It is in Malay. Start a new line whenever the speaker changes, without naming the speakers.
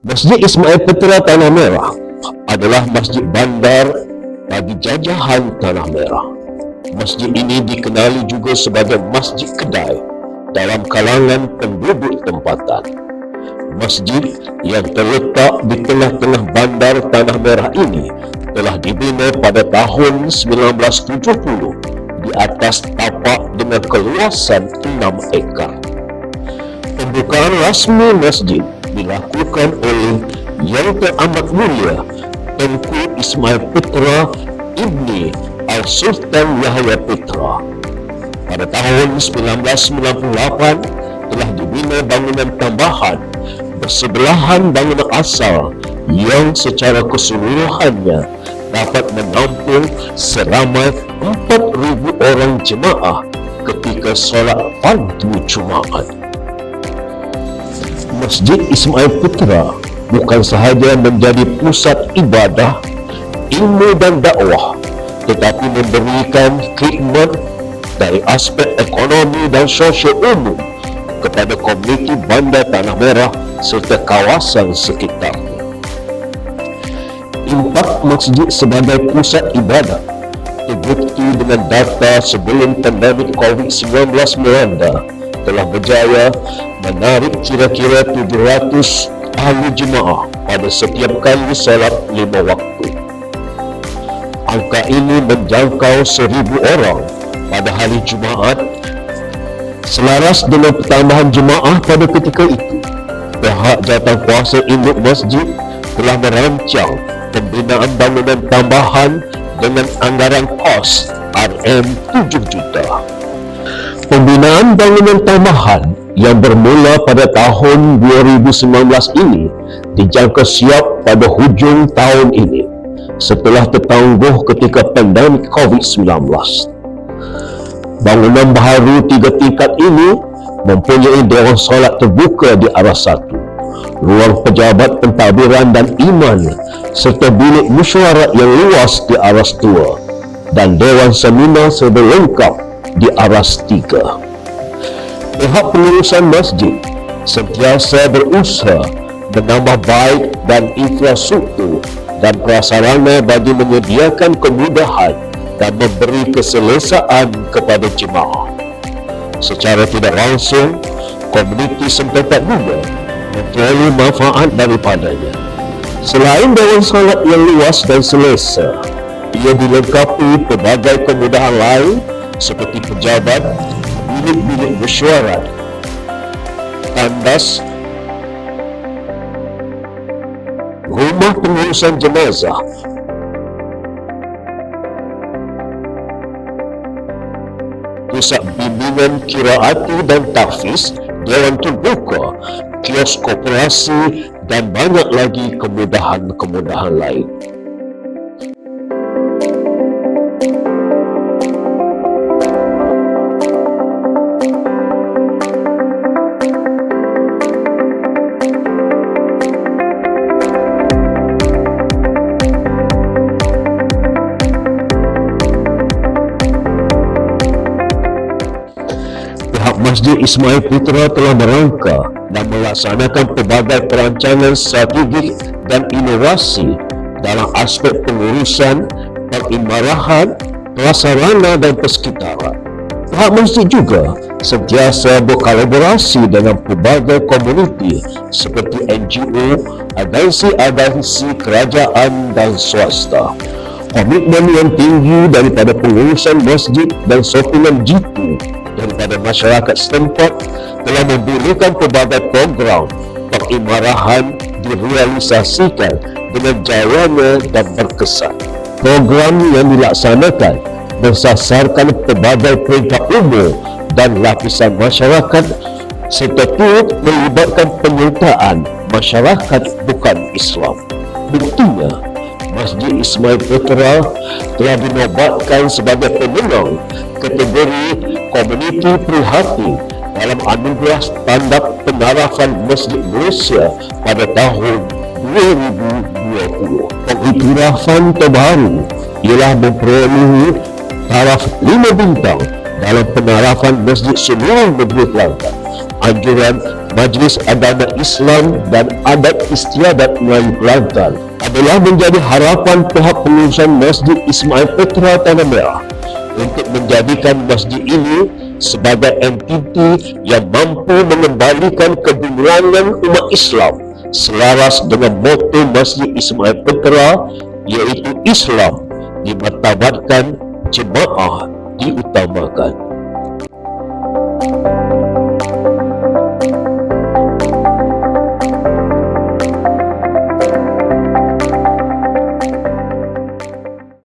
Masjid Ismail Petra Tanah Merah adalah masjid bandar bagi jajahan Tanah Merah. Masjid ini dikenali juga sebagai masjid kedai dalam kalangan penduduk tempatan. Masjid yang terletak di tengah-tengah bandar Tanah Merah ini telah dibina pada tahun 1970 di atas tapak dengan keluasan 6 ekar. Pembukaan rasmi masjid dilakukan oleh Yang Teramat Mulia Tengku Ismail Petra Ibni Al-Sultan Yahya Petra. Pada tahun 1998 telah dibina bangunan tambahan bersebelahan bangunan asal yang secara keseluruhannya dapat menampung seramai 4,000 orang jemaah ketika solat fardu Jumaat. Masjid Ismail Petra bukan sahaja menjadi pusat ibadah, ilmu dan dakwah, tetapi memberikan khidmat dari aspek ekonomi dan sosial umum kepada komuniti bandar Tanah Merah serta kawasan sekitarnya. Impak masjid sebagai pusat ibadah terbukti dengan data sebelum pandemik COVID-19 melanda telah berjaya menarik kira-kira 700 ahli jemaah pada setiap kali salat 5 waktu. Angka ini menjangkau 1,000 orang pada hari Jumaat. Selaras dengan pertambahan jemaah pada ketika itu, pihak jawatankuasa induk masjid telah merancang pembinaan bangunan tambahan dengan anggaran kos RM7 juta. Pembinaan bangunan tambahan yang bermula pada tahun 2019 ini dijangka siap pada hujung tahun ini setelah tertangguh ketika pandemik COVID-19. Bangunan baharu 3 tingkat ini mempunyai dewan solat terbuka di arah 1, ruang pejabat pentadbiran dan iman serta bilik mesyuarat yang luas di aras 2 dan dewan seminar serba lengkap di aras 3. Pihak pengurusan masjid sentiasa berusaha menambah baik dan infrastruktur dan prasarana bagi menyediakan kemudahan dan memberi keselesaan kepada jemaah. Secara tidak langsung, komuniti setempat juga memperoleh manfaat daripadanya. Selain dewan solat yang luas dan selesa, ia dilengkapi pelbagai kemudahan lain seperti pejabat, bilik-bilik mesyuarat, tandas, rumah pengurusan jenazah, pusat bimbingan qiraati dan tahfiz, dewan terbuka, kios koperasi dan banyak lagi kemudahan-kemudahan lain. Masjid Ismail Petra telah merangka dan melaksanakan pelbagai perancangan strategik dan inovasi dalam aspek pengurusan, pengimarahan, prasarana dan persekitaran. Pihak masjid juga sentiasa berkolaborasi dengan pelbagai komuniti seperti NGO, agensi-agensi kerajaan dan swasta. Komitmen yang tinggi daripada pengurusan masjid dan sokongan jitu daripada masyarakat setempat telah membolehkan pelbagai program pengimarahan direalisasikan dengan jayanya dan berkesan. Program yang dilaksanakan bersasarkan pelbagai peringkat umur dan lapisan masyarakat serta turut melibatkan penyertaan masyarakat bukan Islam. Buktinya, Masjid Ismail Petra telah dinobatkan sebagai pemenang kategori Komuniti Prihatin dalam anugerah Standard Penarafan Masjid Malaysia pada tahun 2020. Pengiktirafan terbaru ialah memperolehi taraf 5 bintang dalam penarafan masjid seluruh negeri Kelantan. Anjuran Majlis Agama Islam dan Adat Istiadat Melayu Kelantan adalah menjadi harapan pihak pengurusan Masjid Ismail Petra Tanah Merah untuk menjadikan masjid ini sebagai entiti yang mampu mengembalikan kebenaran umat Islam selaras dengan moto Masjid Ismail Petra, iaitu Islam dimartabatkan, jemaah diutamakan.